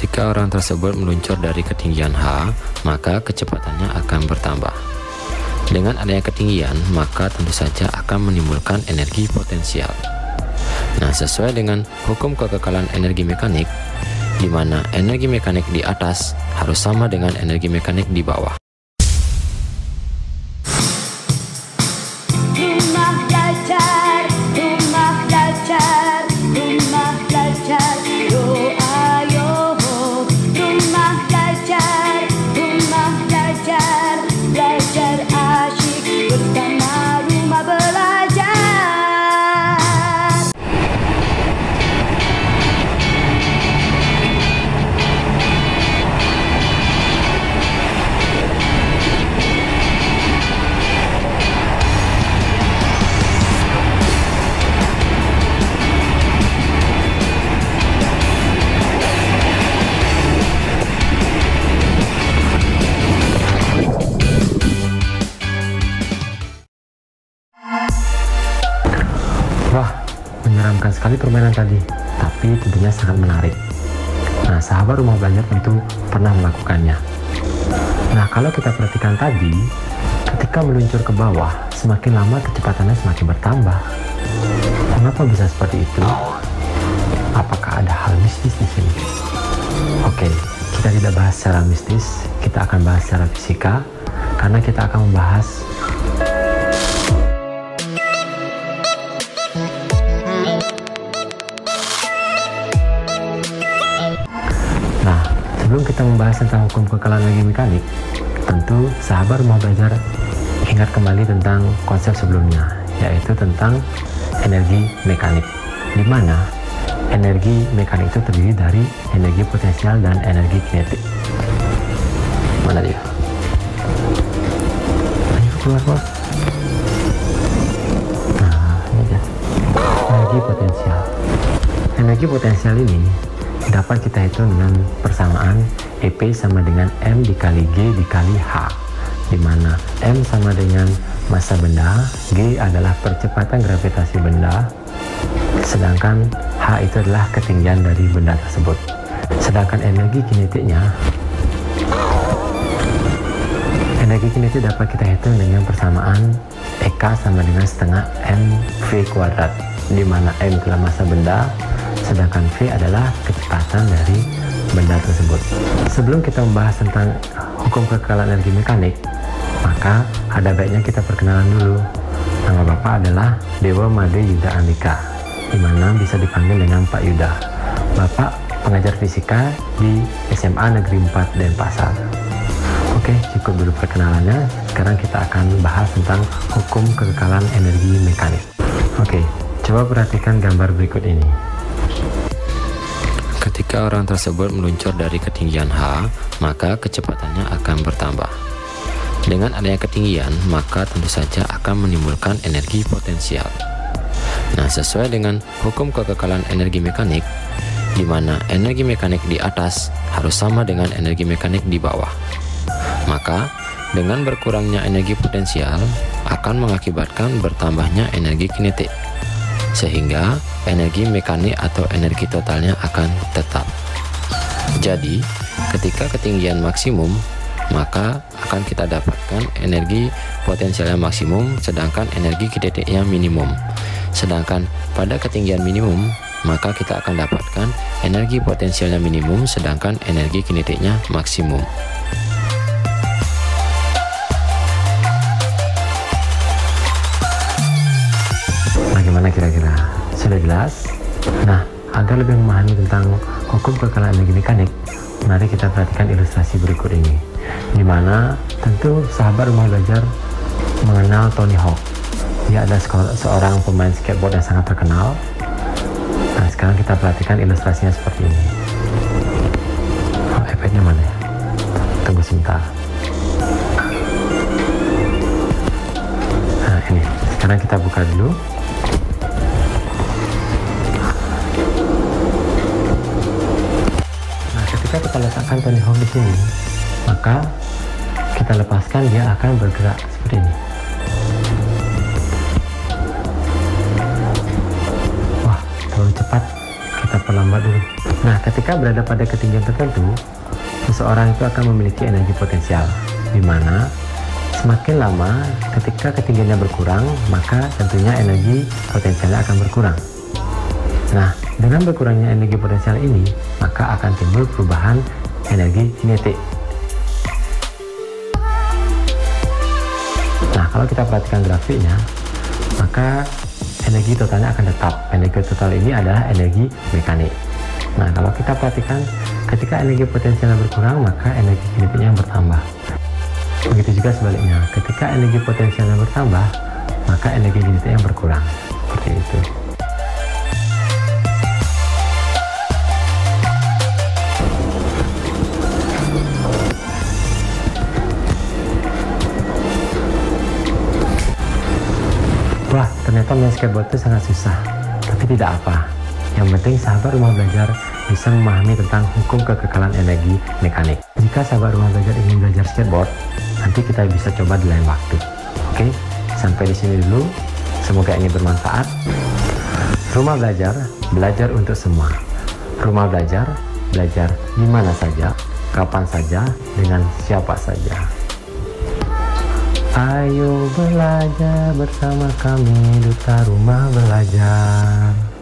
Ketika orang tersebut meluncur dari ketinggian H, maka kecepatannya akan bertambah. Dengan adanya ketinggian, maka tentu saja akan menimbulkan energi potensial. Nah, sesuai dengan hukum kekekalan energi mekanik, di mana energi mekanik di atas harus sama dengan energi mekanik di bawah. Wah, menyeramkan sekali permainan tadi, tapi tentunya sangat menarik. Nah, sahabat rumah belajar tentu pernah melakukannya. Nah, kalau kita perhatikan tadi, ketika meluncur ke bawah, semakin lama kecepatannya semakin bertambah. Mengapa bisa seperti itu? Apakah ada hal mistis di sini? Oke, kita tidak bahas secara mistis, kita akan bahas secara fisika, karena kita akan membahas sebelum kita membahas tentang hukum kekekalan energi mekanik, tentu sahabat rumah belajar ingat kembali tentang konsep sebelumnya, yaitu tentang energi mekanik, di mana energi mekanik itu terdiri dari energi potensial dan energi kinetik. Mana dia? Ayo keluar. Nah, ini aja. Energi potensial. Energi potensial ini dapat kita hitung dengan persamaan EP sama dengan M dikali G dikali H, di mana M sama dengan massa benda, G adalah percepatan gravitasi benda, sedangkan H itu adalah ketinggian dari benda tersebut. Sedangkan energi kinetik dapat kita hitung dengan persamaan EK sama dengan setengah mv kuadrat, di mana M adalah massa benda, sedangkan V adalah kecepatan dari benda tersebut. Sebelum kita membahas tentang hukum kekekalan energi mekanik, maka ada baiknya kita perkenalan dulu. Nama Bapak adalah Dewa Made Yuda Andika, di mana bisa dipanggil dengan Pak Yuda. Bapak pengajar fisika di SMA Negeri 4 Denpasar. Oke, cukup dulu perkenalannya. Sekarang kita akan bahas tentang hukum kekekalan energi mekanik. Oke, coba perhatikan gambar berikut ini. Ketika orang tersebut meluncur dari ketinggian H, maka kecepatannya akan bertambah. Dengan adanya ketinggian, maka tentu saja akan menimbulkan energi potensial. Nah, sesuai dengan hukum kekekalan energi mekanik, di mana energi mekanik di atas harus sama dengan energi mekanik di bawah. Maka, dengan berkurangnya energi potensial akan mengakibatkan bertambahnya energi kinetik, sehingga energi mekanik atau energi totalnya akan tetap. Jadi, ketika ketinggian maksimum, maka akan kita dapatkan energi potensialnya maksimum, sedangkan energi kinetiknya minimum. Sedangkan pada ketinggian minimum, maka kita akan dapatkan energi potensialnya minimum, sedangkan energi kinetiknya maksimum. Bagaimana kira-kira? Sudah jelas? Nah, agar lebih memahami tentang hukum kekekalan energi mekanik, mari kita perhatikan ilustrasi berikut ini, di mana tentu sahabat rumah belajar mengenal Tony Hawk. Dia adalah seorang pemain skateboard yang sangat terkenal. Nah, sekarang kita perhatikan ilustrasinya seperti ini. Oh, iPad-nya mana ya? Tunggu sebentar. Nah, ini. Sekarang kita buka dulu. Ketika kita letakkan Tony Hawk di sini, maka kita lepaskan, dia akan bergerak seperti ini. Wah, terlalu cepat. Kita kita perlambat dulu. Nah, ketika berada pada ketinggian tertentu, seseorang itu akan memiliki energi potensial, di mana semakin lama ketika ketinggiannya berkurang, maka tentunya energi potensialnya akan berkurang. Nah, dengan berkurangnya energi potensial ini, maka akan timbul perubahan energi kinetik. Nah, kalau kita perhatikan grafiknya, maka energi totalnya akan tetap. Energi total ini adalah energi mekanik. Nah, kalau kita perhatikan, ketika energi potensialnya berkurang, maka energi kinetiknya bertambah. Begitu juga sebaliknya, ketika energi potensialnya bertambah, maka energi kinetiknya berkurang. Seperti itu. Wah, ternyata main skateboard itu sangat susah, tapi tidak apa. Yang penting sahabat rumah belajar bisa memahami tentang hukum kekekalan energi mekanik. Jika sahabat rumah belajar ingin belajar skateboard, nanti kita bisa coba di lain waktu. Oke, sampai di sini dulu. Semoga ini bermanfaat. Rumah belajar, belajar untuk semua. Rumah belajar, belajar di mana saja, kapan saja, dengan siapa saja. Ayo belajar bersama kami, Duta Rumah Belajar.